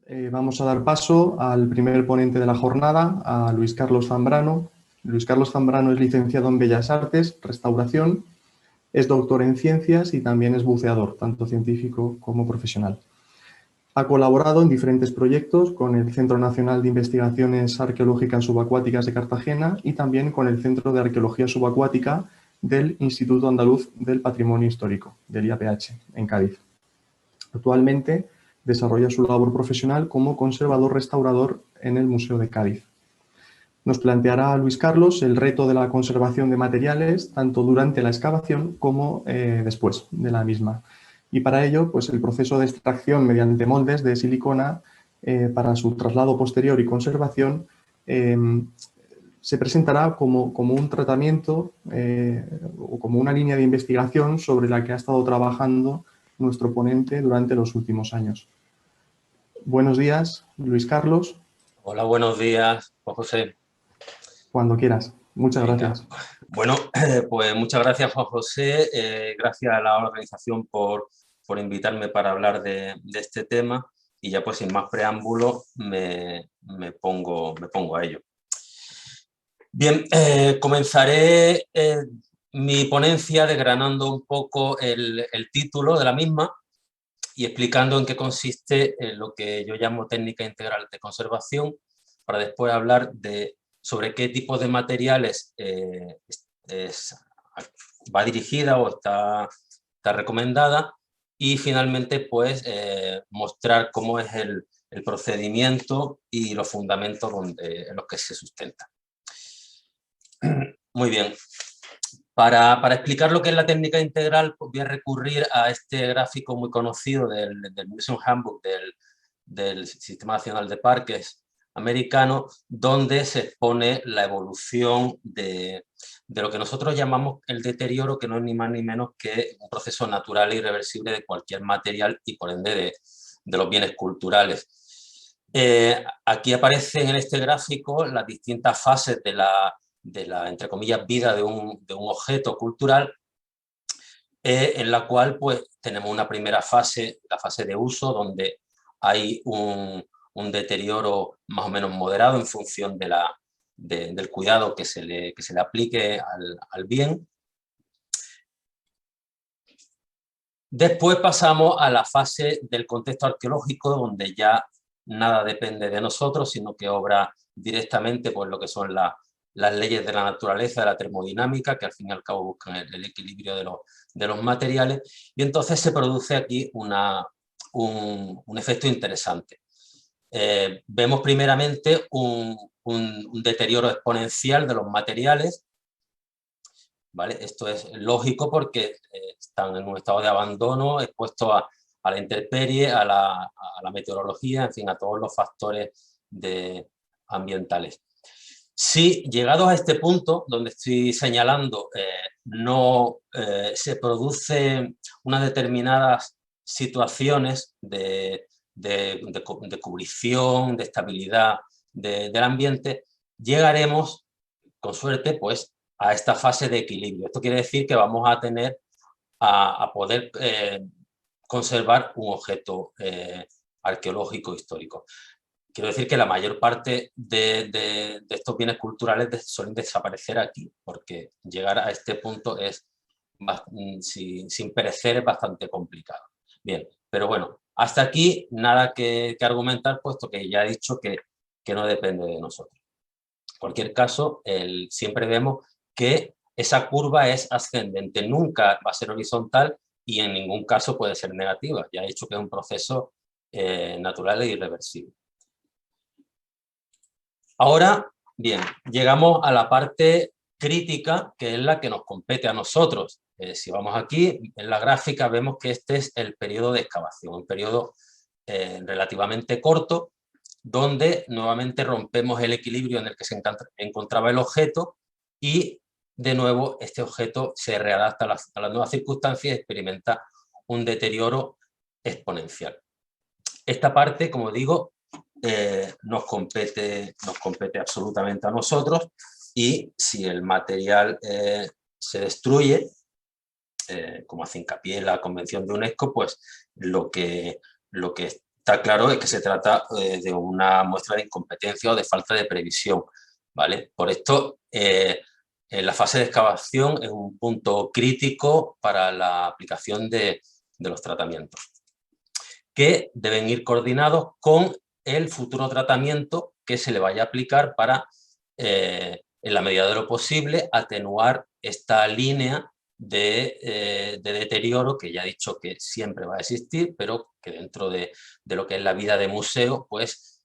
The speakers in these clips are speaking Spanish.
Vamos a dar paso al primer ponente de la jornada, a Luis Carlos Zambrano. Luis Carlos Zambrano es licenciado en Bellas Artes, Restauración, es doctor en Ciencias y también es buceador, tanto científico como profesional. Ha colaborado en diferentes proyectos con el Centro Nacional de Investigaciones Arqueológicas Subacuáticas de Cartagena y también con el Centro de Arqueología Subacuática del Instituto Andaluz del Patrimonio Histórico, del IAPH, en Cádiz. Actualmente desarrolla su labor profesional como conservador restaurador en el Museo de Cádiz. Nos planteará Luis Carlos el reto de la conservación de materiales tanto durante la excavación como después de la misma. Y para ello, pues el proceso de extracción mediante moldes de silicona para su traslado posterior y conservación se presentará como un tratamiento o como una línea de investigación sobre la que ha estado trabajando nuestro ponente durante los últimos años. Buenos días, Luis Carlos. Hola, buenos días, Juan José. Cuando quieras. Muchas Venga. gracias. Bueno, pues muchas gracias, Juan José. Gracias a la organización por invitarme para hablar de este tema. Y ya pues sin más preámbulo me pongo a ello. Bien, comenzaré mi ponencia desgranando un poco el título de la misma y explicando en qué consiste lo que yo llamo técnica integral de conservación, para después hablar sobre qué tipo de materiales va dirigida o está recomendada, y finalmente pues mostrar cómo es el procedimiento y los fundamentos en los que se sustenta. Muy bien. Para explicar lo que es la técnica integral, pues voy a recurrir a este gráfico muy conocido del Museum Handbook del Sistema Nacional de Parques americano, donde se expone la evolución de lo que nosotros llamamos el deterioro, que no es ni más ni menos que un proceso natural e irreversible de cualquier material y por ende de los bienes culturales. Aquí aparecen en este gráfico las distintas fases de la, entre comillas, vida de un objeto cultural, en la cual pues tenemos una primera fase, la fase de uso, donde hay un deterioro más o menos moderado en función del cuidado que se le aplique al bien. Después pasamos a la fase del contexto arqueológico, donde ya nada depende de nosotros, sino que obra directamente por lo que son las leyes de la naturaleza, de la termodinámica, que al fin y al cabo buscan el equilibrio de los materiales, y entonces se produce aquí un efecto interesante. Vemos primeramente un deterioro exponencial de los materiales, ¿vale? Esto es lógico porque están en un estado de abandono, expuestos a la intemperie, a la meteorología, en fin, a todos los factores ambientales. Si llegados a este punto, donde estoy señalando, no se producen unas determinadas situaciones de cubrición, de estabilidad del ambiente, llegaremos, con suerte, pues, a esta fase de equilibrio. Esto quiere decir que vamos a tener a poder conservar un objeto arqueológico histórico. Quiero decir que la mayor parte de estos bienes culturales suelen desaparecer aquí, porque llegar a este punto es, sin perecer, es bastante complicado. Bien, pero bueno, hasta aquí nada que argumentar, puesto que ya he dicho que no depende de nosotros. En cualquier caso, siempre vemos que esa curva es ascendente, nunca va a ser horizontal y en ningún caso puede ser negativa. Ya he dicho que es un proceso natural e irreversible. Ahora, bien, llegamos a la parte crítica, que es la que nos compete a nosotros. Si vamos aquí, en la gráfica vemos que este es el periodo de excavación, un periodo relativamente corto, donde nuevamente rompemos el equilibrio en el que se encontraba el objeto y, de nuevo, este objeto se readapta a las nuevas circunstancias y experimenta un deterioro exponencial. Esta parte, como digo, nos compete absolutamente a nosotros, y si el material se destruye, como hace hincapié la Convención de UNESCO, pues lo que está claro es que se trata de una muestra de incompetencia o de falta de previsión, ¿vale? Por esto, la fase de excavación es un punto crítico para la aplicación de los tratamientos, que deben ir coordinados con el futuro tratamiento que se le vaya a aplicar para, en la medida de lo posible, atenuar esta línea de deterioro que ya he dicho que siempre va a existir, pero que dentro de lo que es la vida de museo, pues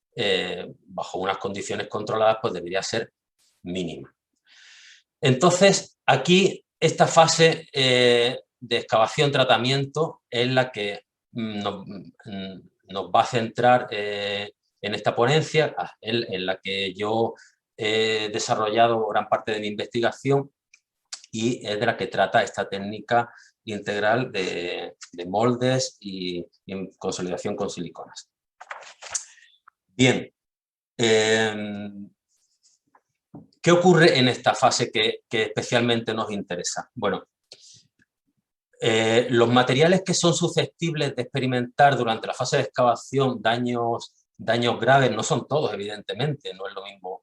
bajo unas condiciones controladas, pues debería ser mínima. Entonces, aquí esta fase de excavación-tratamiento es la que nos va a centrar en esta ponencia, en la que yo he desarrollado gran parte de mi investigación y es de la que trata esta técnica integral de moldes y consolidación con siliconas. Bien, ¿qué ocurre en esta fase que especialmente nos interesa? Bueno, los materiales que son susceptibles de experimentar durante la fase de excavación daños graves, no son todos, evidentemente, no es lo mismo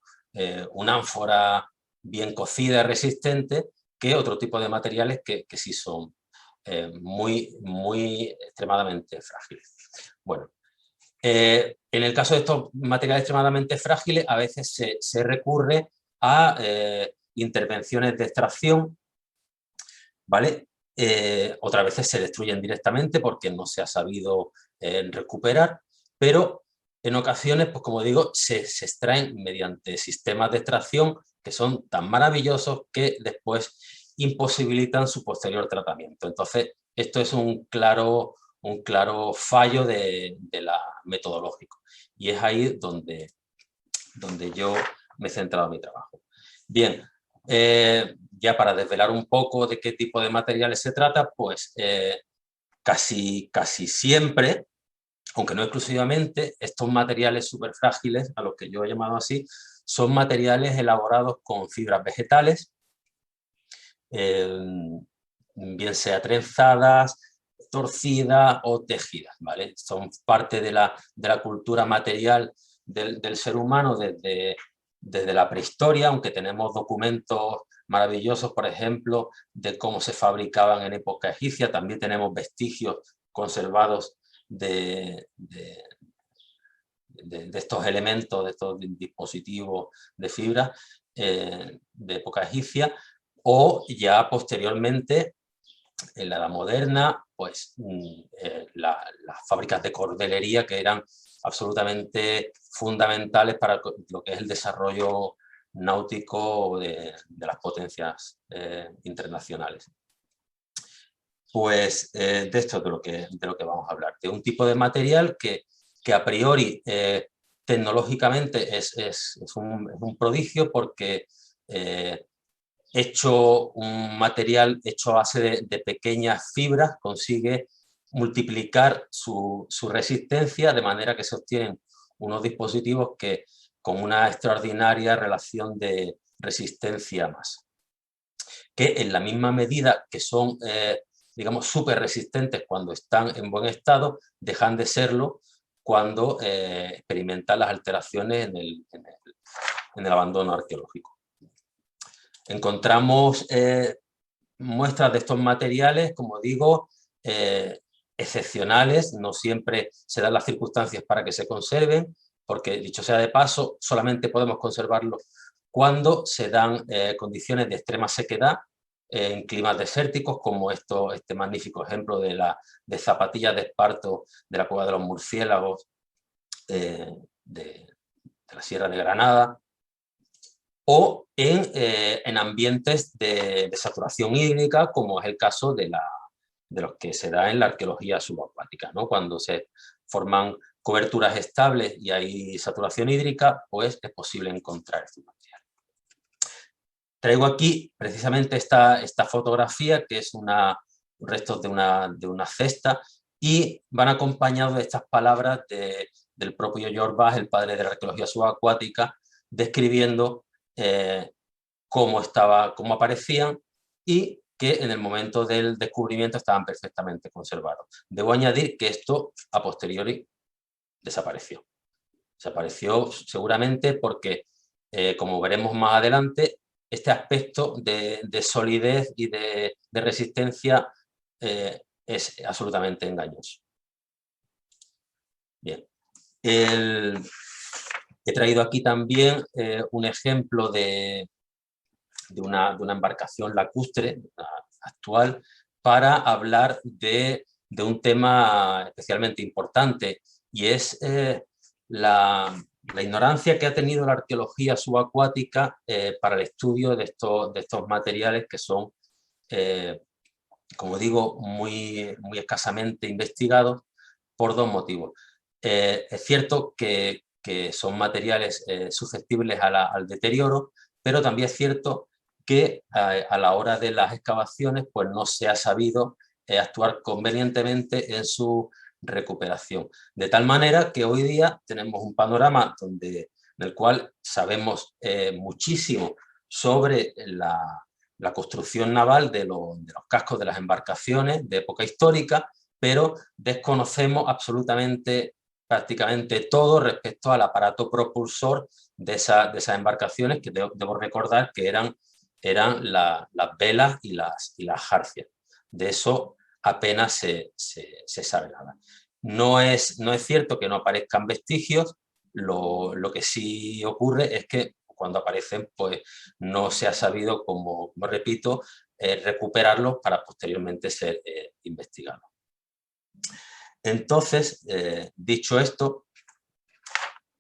una ánfora bien cocida y resistente que otro tipo de materiales que sí son muy extremadamente frágiles. Bueno, en el caso de estos materiales extremadamente frágiles, a veces se recurre a intervenciones de extracción, ¿vale? Otras veces se destruyen directamente porque no se ha sabido recuperar, pero en ocasiones, pues como digo, se extraen mediante sistemas de extracción que son tan maravillosos que después imposibilitan su posterior tratamiento. Entonces, esto es un claro fallo de la metodológico. Y es ahí donde yo me he centrado en mi trabajo. Bien, ya para desvelar un poco de qué tipo de materiales se trata, pues casi siempre, aunque no exclusivamente, estos materiales súper frágiles, a los que yo he llamado así, son materiales elaborados con fibras vegetales, bien sea trenzadas, torcidas o tejidas, ¿vale? Son parte de la cultura material del ser humano desde la prehistoria, aunque tenemos documentos maravillosos, por ejemplo, de cómo se fabricaban en época egipcia. También tenemos vestigios conservados de estos elementos, de estos dispositivos de fibra de época egipcia, o ya posteriormente, en la edad moderna, pues las fábricas de cordelería, que eran absolutamente fundamentales para lo que es el desarrollo náutico de las potencias internacionales. Pues de esto es de lo que vamos a hablar, de un tipo de material que a priori tecnológicamente es un prodigio, porque un material hecho a base de pequeñas fibras consigue multiplicar su resistencia, de manera que se obtienen unos dispositivos que con una extraordinaria relación de resistencia-masa, que en la misma medida que son digamos, súper resistentes cuando están en buen estado, dejan de serlo cuando experimentan las alteraciones en el abandono arqueológico. Encontramos muestras de estos materiales, como digo, excepcionales. No siempre se dan las circunstancias para que se conserven, porque, dicho sea de paso, solamente podemos conservarlos cuando se dan condiciones de extrema sequedad en climas desérticos, como este magnífico ejemplo de zapatillas de esparto de la cueva de los murciélagos de la Sierra de Granada, o en ambientes de saturación hídrica, como es el caso de los que se da en la arqueología subacuática, ¿no? Cuando se forman coberturas estables y hay saturación hídrica, pues es posible encontrar este material. Traigo aquí precisamente esta fotografía, que es restos de una cesta, y van acompañados de estas palabras del propio George Bass, el padre de la arqueología subacuática, describiendo cómo aparecían y que en el momento del descubrimiento estaban perfectamente conservados. Debo añadir que esto, a posteriori, desapareció. Desapareció seguramente porque, como veremos más adelante, este aspecto de solidez y de resistencia es absolutamente engañoso. Bien. He traído aquí también un ejemplo de una embarcación lacustre actual para hablar de un tema especialmente importante, y es la ignorancia que ha tenido la arqueología subacuática para el estudio de estos materiales que son, como digo, muy escasamente investigados por dos motivos. Es cierto que son materiales susceptibles al deterioro, pero también es cierto que a la hora de las excavaciones pues no se ha sabido actuar convenientemente en su recuperación. De tal manera que hoy día tenemos un panorama en el cual sabemos muchísimo sobre la construcción naval de los cascos de las embarcaciones de época histórica, pero desconocemos absolutamente prácticamente todo respecto al aparato propulsor de esas embarcaciones, que debo recordar que eran las velas y las jarcias. De eso apenas se sabe nada. No es cierto que no aparezcan vestigios, lo que sí ocurre es que cuando aparecen pues no se ha sabido, como repito, recuperarlos para posteriormente ser investigados. Entonces, dicho esto,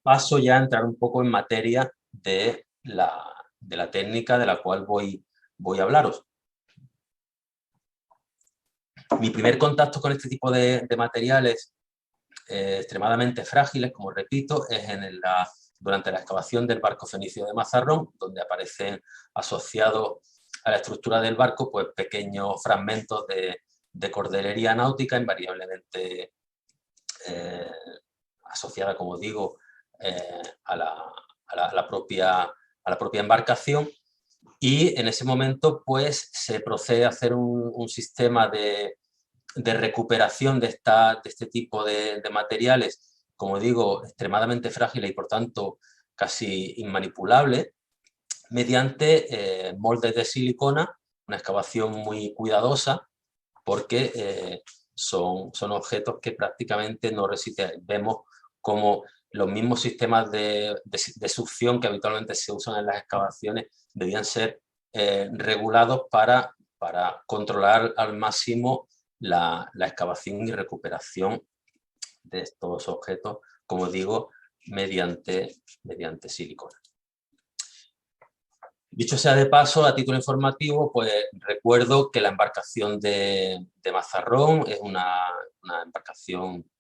paso ya a entrar un poco en materia de la técnica de la cual voy a hablaros. Mi primer contacto con este tipo de materiales extremadamente frágiles, como repito, es durante la excavación del barco fenicio de Mazarrón, donde aparecen asociados a la estructura del barco pues pequeños fragmentos de cordelería náutica, invariablemente asociada, como digo, a la propia embarcación, y en ese momento pues se procede a hacer un sistema de recuperación de este tipo de materiales, como digo, extremadamente frágiles y por tanto casi inmanipulables, mediante moldes de silicona, una excavación muy cuidadosa, porque son objetos que prácticamente no resisten. Vemos como los mismos sistemas de succión que habitualmente se usan en las excavaciones debían ser regulados para controlar al máximo la excavación y recuperación de estos objetos, como digo, mediante silicona. Dicho sea de paso, a título informativo, pues recuerdo que la embarcación de Mazarrón es una embarcación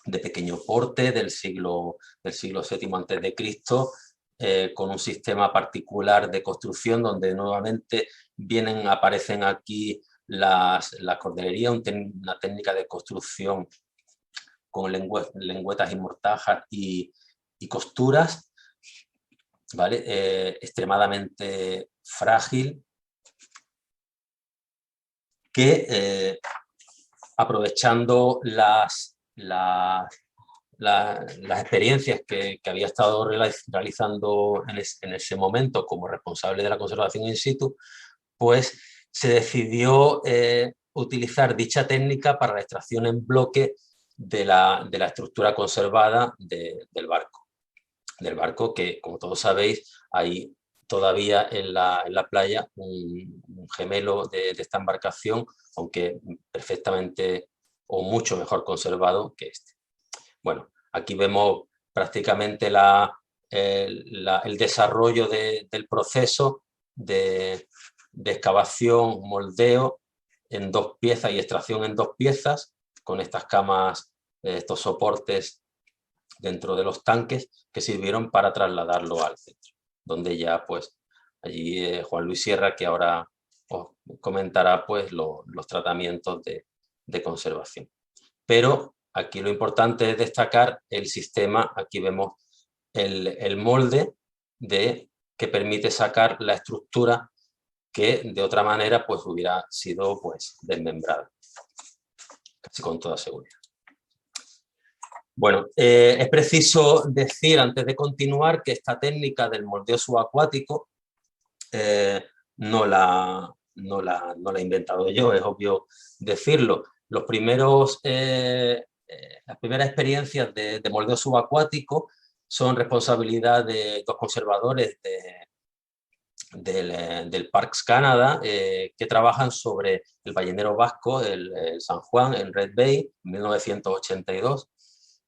de pequeño porte del siglo VII a.C., con un sistema particular de construcción donde nuevamente aparecen aquí la cordelería, una técnica de construcción con lengüetas y mortajas y costuras, ¿vale? Extremadamente frágil, que aprovechando las experiencias que había estado realizando en ese momento como responsable de la conservación in situ, pues se decidió utilizar dicha técnica para la extracción en bloque de la estructura conservada del barco, que, como todos sabéis, hay todavía en la playa un gemelo de esta embarcación, aunque perfectamente o mucho mejor conservado que este. Bueno, aquí vemos prácticamente el desarrollo del proceso de excavación, moldeo en dos piezas y extracción en dos piezas, con estas camas, estos soportes dentro de los tanques que sirvieron para trasladarlo al centro, donde ya pues allí Juan Luis Sierra, que ahora os comentará pues los tratamientos de conservación. Pero aquí lo importante es destacar el sistema. Aquí vemos el molde que permite sacar la estructura que de otra manera pues hubiera sido pues desmembrada, casi con toda seguridad. Bueno, es preciso decir antes de continuar que esta técnica del moldeo subacuático no la he inventado yo, es obvio decirlo. Las primeras experiencias de moldeo subacuático son responsabilidad de dos conservadores del Parcs Canada que trabajan sobre el ballenero vasco, el San Juan, en Red Bay, en 1982,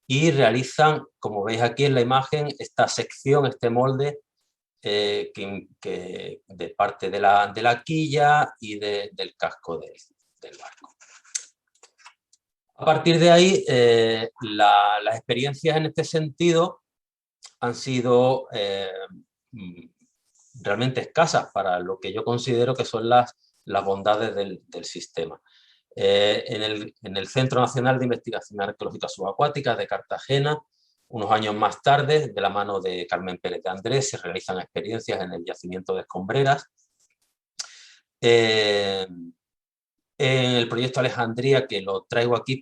y realizan, como veis aquí en la imagen, esta sección, este molde, que de parte de la quilla y del casco del barco. A partir de ahí, las experiencias en este sentido han sido realmente escasas para lo que yo considero que son las bondades del sistema. En el Centro Nacional de Investigación Arqueológica Subacuática de Cartagena, unos años más tarde, de la mano de Carmen Pérez de Andrés, se realizan experiencias en el yacimiento de Escombreras. En el proyecto Alejandría, que lo traigo aquí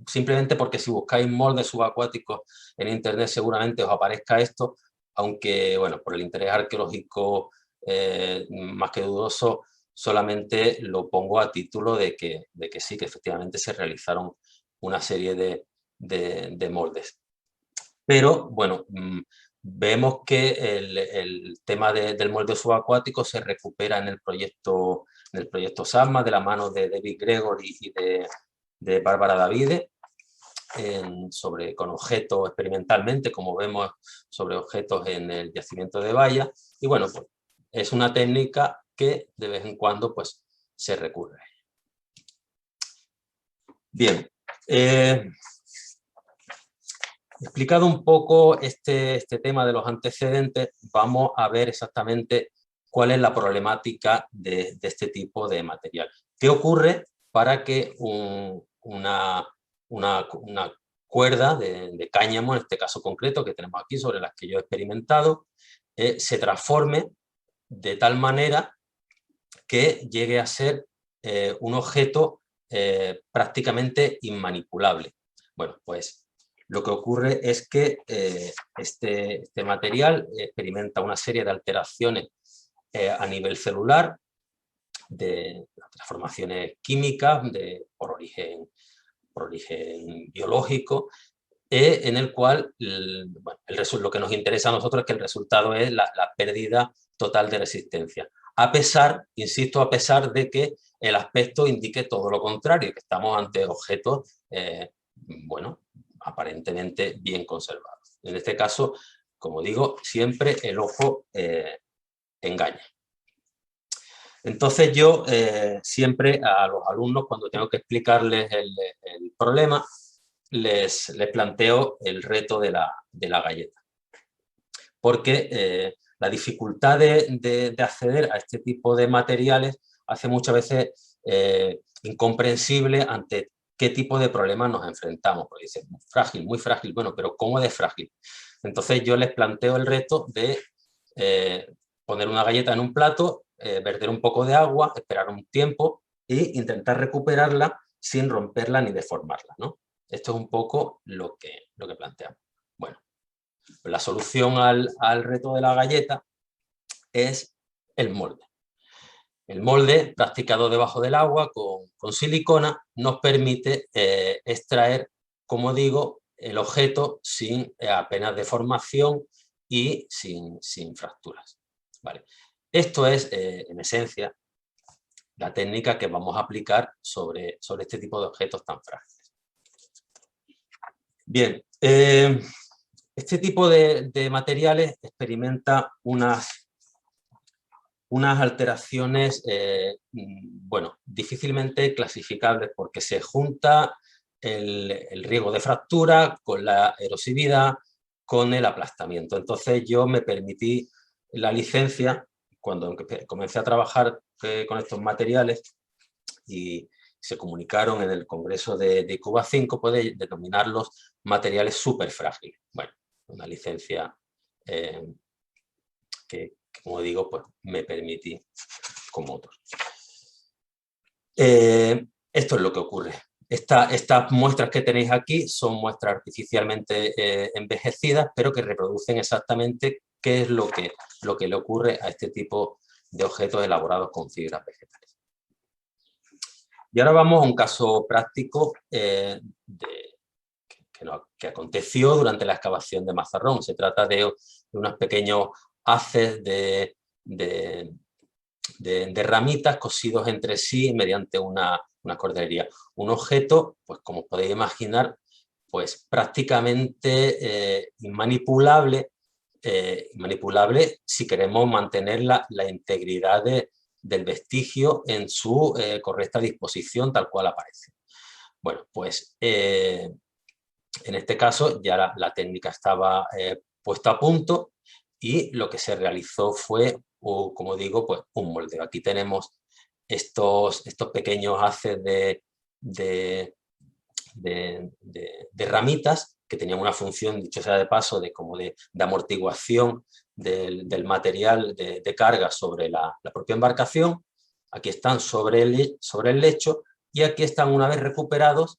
simplemente porque si buscáis moldes subacuáticos en internet seguramente os aparezca esto, aunque bueno, por el interés arqueológico más que dudoso, solamente lo pongo a título de que sí, que efectivamente se realizaron una serie de moldes. Pero bueno, vemos que el tema del molde subacuático se recupera en el proyecto SAMA, de la mano de David Gregory y de Bárbara Davide, con objetos experimentalmente, como vemos, sobre objetos en el yacimiento de Baia. Y bueno, pues es una técnica que de vez en cuando pues se recurre. Bien, explicado un poco este tema de los antecedentes, vamos a ver exactamente cuál es la problemática de este tipo de material. ¿Qué ocurre para que una cuerda de cáñamo, en este caso concreto que tenemos aquí, sobre las que yo he experimentado, se transforme de tal manera que llegue a ser un objeto prácticamente inmanipulable? Bueno, pues lo que ocurre es que este material experimenta una serie de alteraciones a nivel celular, de transformaciones químicas por origen biológico, en el cual lo que nos interesa a nosotros es que el resultado es la pérdida total de resistencia. A pesar, insisto, a pesar de que el aspecto indique todo lo contrario, que estamos ante objetos, bueno, aparentemente bien conservados. En este caso, como digo, siempre el ojo engaña. Entonces yo siempre a los alumnos, cuando tengo que explicarles el problema, les planteo el reto de la galleta. Porque la dificultad de acceder a este tipo de materiales hace muchas veces incomprensible ante qué tipo de problemas nos enfrentamos. Porque dicen, frágil, muy frágil. Bueno, pero ¿cómo de frágil? Entonces yo les planteo el reto de poner una galleta en un plato, verter un poco de agua, esperar un tiempo e intentar recuperarla sin romperla ni deformarla, ¿no? Esto es un poco lo que planteamos. Bueno, la solución al reto de la galleta es el molde. El molde, practicado debajo del agua con silicona, nos permite extraer, como digo, el objeto sin apenas deformación y sin fracturas. ¿Vale? Esto es, en esencia, la técnica que vamos a aplicar sobre este tipo de objetos tan frágiles. Bien, este tipo de materiales experimenta unas alteraciones, bueno, difícilmente clasificables, porque se junta el riesgo de fractura con la erosividad, con el aplastamiento. Entonces yo me permití la licencia, cuando comencé a trabajar con estos materiales y se comunicaron en el Congreso de Cuba 5, puede denominarlos materiales súper frágiles. Bueno, una licencia que, como digo, pues me permití como otros. Esto es lo que ocurre. Estas muestras que tenéis aquí son muestras artificialmente envejecidas, pero que reproducen exactamente qué es lo que le ocurre a este tipo de objetos elaborados con fibras vegetales. Y ahora vamos a un caso práctico que aconteció durante la excavación de Mazarrón. Se trata de unos pequeños haces de ramitas cosidos entre sí mediante una cordería. Un objeto, pues como podéis imaginar, pues prácticamente inmanipulable si queremos mantener la integridad del vestigio en su correcta disposición tal cual aparece. Bueno, pues en este caso ya la técnica estaba puesta a punto y lo que se realizó fue, como digo, pues un moldeo. Aquí tenemos estos pequeños haces de ramitas que tenían una función, dicho sea de paso, de amortiguación del material de carga sobre la propia embarcación. Aquí están sobre el lecho y aquí están, una vez recuperados,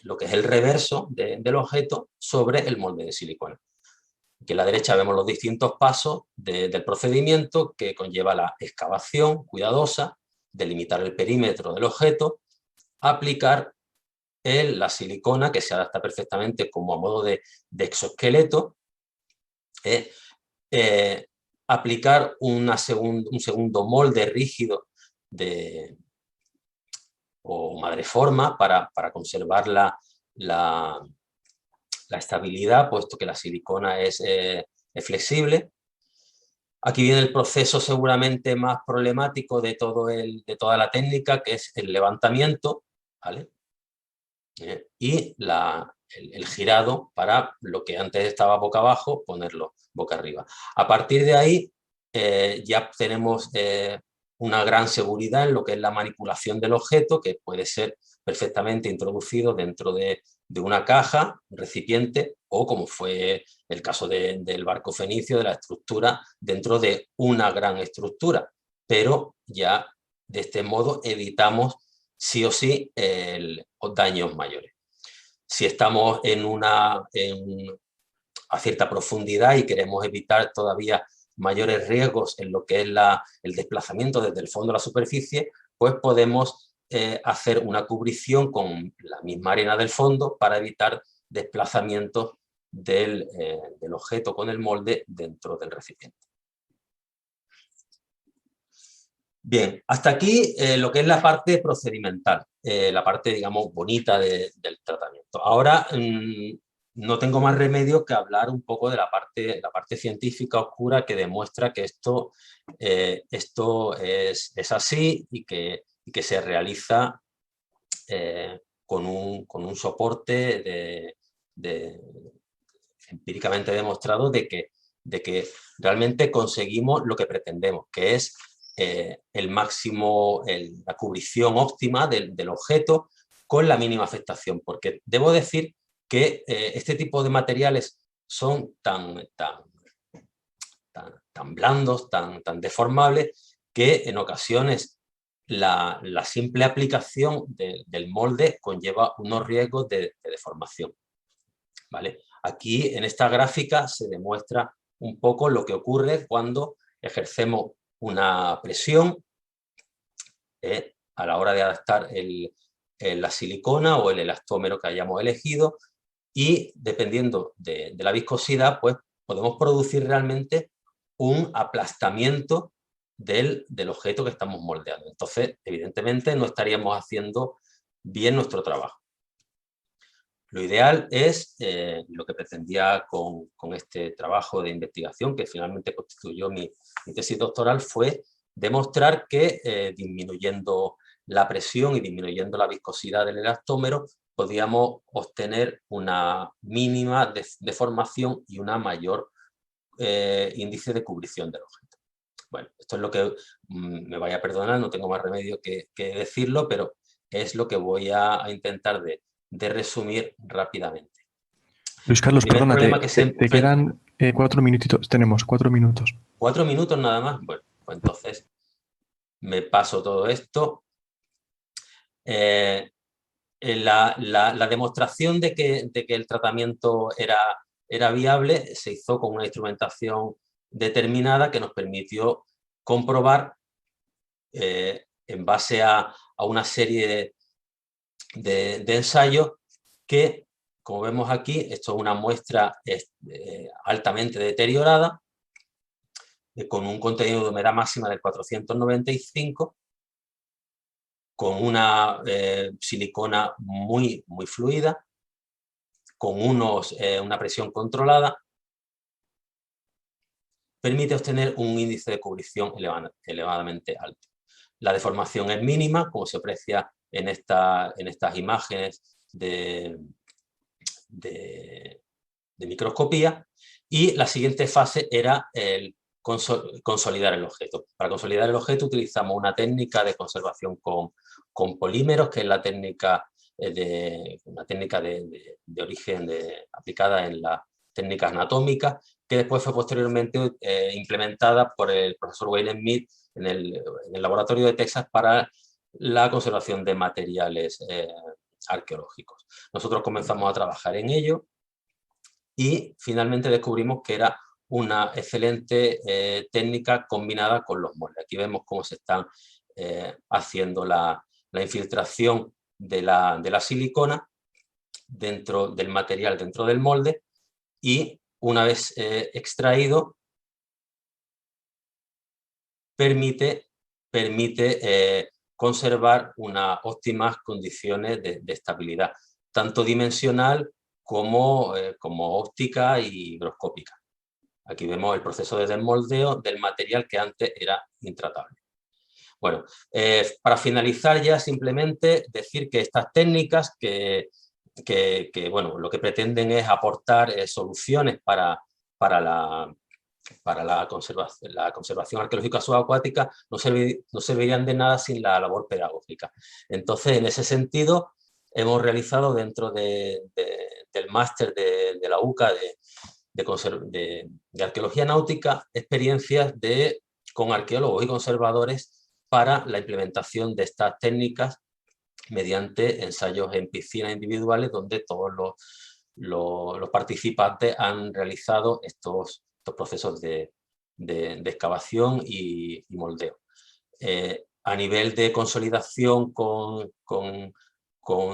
lo que es el reverso del objeto sobre el molde de silicona. Aquí a la derecha vemos los distintos pasos del procedimiento que conlleva la excavación cuidadosa, delimitar el perímetro del objeto, aplicar la silicona, que se adapta perfectamente como a modo de exoesqueleto, aplicar un segundo molde rígido o madreforma para conservar la estabilidad, puesto que la silicona es flexible. Aquí viene el proceso seguramente más problemático de toda la técnica, que es el levantamiento, ¿vale? Y el girado para lo que antes estaba boca abajo, ponerlo boca arriba. A partir de ahí ya tenemos una gran seguridad en lo que es la manipulación del objeto, que puede ser perfectamente introducido dentro de una caja, un recipiente, o como fue el caso del barco fenicio, de la estructura dentro de una gran estructura. Pero ya de este modo evitamos sí o sí daños mayores. Si estamos a cierta profundidad y queremos evitar todavía mayores riesgos en lo que es el desplazamiento desde el fondo a la superficie, pues podemos hacer una cubrición con la misma arena del fondo para evitar desplazamientos del objeto con el molde dentro del recipiente. Bien, hasta aquí lo que es la parte procedimental, la parte, digamos, bonita del tratamiento. Ahora no tengo más remedio que hablar un poco de la parte científica oscura que demuestra que esto es así y que se realiza con un soporte empíricamente demostrado de que realmente conseguimos lo que pretendemos, que es el máximo, la cubrición óptima del objeto con la mínima afectación, porque debo decir que este tipo de materiales son tan blandos, tan deformables, que en ocasiones la simple aplicación del molde conlleva unos riesgos de deformación, ¿vale? Aquí en esta gráfica se demuestra un poco lo que ocurre cuando ejercemos una presión a la hora de adaptar la silicona o el elastómero que hayamos elegido, y dependiendo de la viscosidad, pues podemos producir realmente un aplastamiento del objeto que estamos moldeando. Entonces, evidentemente, no estaríamos haciendo bien nuestro trabajo. Lo ideal es, lo que pretendía con este trabajo de investigación, que finalmente constituyó mi tesis doctoral, fue demostrar que disminuyendo la presión y disminuyendo la viscosidad del elastómero podíamos obtener una mínima deformación y una mayor índice de cubrición del objeto. Bueno, esto es lo que, me vaya a perdonar, no tengo más remedio que decirlo, pero es lo que voy a intentar de resumir rápidamente. Luis Carlos, perdona, te quedan 4 minutitos. Tenemos 4 minutos. 4 minutos nada más. Bueno, pues entonces me paso todo esto. La demostración de que el tratamiento era viable se hizo con una instrumentación determinada que nos permitió comprobar, en base a una serie de ensayos, que, como vemos aquí, esto es una muestra altamente deteriorada, con un contenido de humedad máxima del 495, con una silicona muy fluida, con una presión controlada, permite obtener un índice de cubrición elevadamente alto. La deformación es mínima, como se aprecia en estas imágenes de microscopía, y la siguiente fase era el consolidar el objeto. Para consolidar el objeto utilizamos una técnica de conservación con polímeros, que es la técnica de origen aplicada en las técnicas anatómicas, que después fue posteriormente implementada por el profesor Wayne Smith en el laboratorio de Texas para la conservación de materiales arqueológicos. Nosotros comenzamos a trabajar en ello y finalmente descubrimos que era una excelente técnica combinada con los moldes. Aquí vemos cómo se están haciendo la infiltración de la silicona dentro del material, dentro del molde, y una vez extraído permite conservar unas óptimas condiciones de estabilidad, tanto dimensional como óptica y higroscópica. Aquí vemos el proceso de desmoldeo del material que antes era intratable. Bueno, para finalizar ya simplemente decir que estas técnicas bueno, lo que pretenden es aportar soluciones para la conservación arqueológica subacuática, no servirían de nada sin la labor pedagógica. Entonces, en ese sentido, hemos realizado dentro del máster de la UCA de arqueología náutica experiencias con arqueólogos y conservadores para la implementación de estas técnicas mediante ensayos en piscinas individuales, donde todos los participantes han realizado estos procesos de excavación y moldeo. A nivel de consolidación con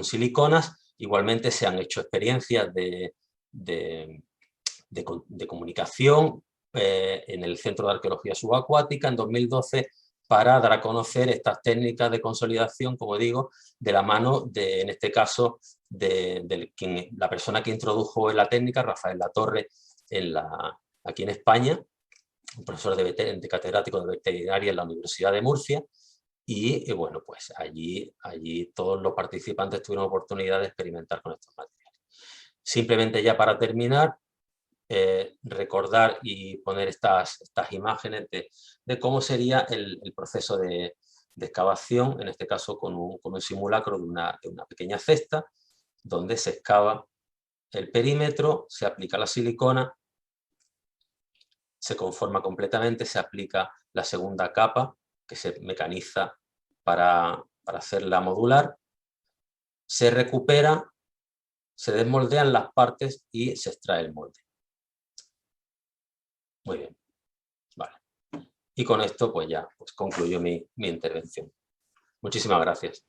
siliconas, igualmente se han hecho experiencias de comunicación en el Centro de Arqueología Subacuática en 2012, para dar a conocer estas técnicas de consolidación, como digo, de la mano en este caso, la persona que introdujo la técnica, Rafael Latorre, aquí en España, un profesor de catedrático de veterinaria en la Universidad de Murcia, y bueno, pues allí todos los participantes tuvieron oportunidad de experimentar con estos materiales. Simplemente, ya para terminar, recordar y poner estas imágenes de cómo sería el proceso de excavación, en este caso con un simulacro de una pequeña cesta, donde se excava el perímetro, se aplica la silicona, se conforma completamente, se aplica la segunda capa, que se mecaniza para hacerla modular, se recupera, se desmoldean las partes y se extrae el molde. Muy bien, vale. Y con esto pues ya concluyo mi intervención. Muchísimas gracias.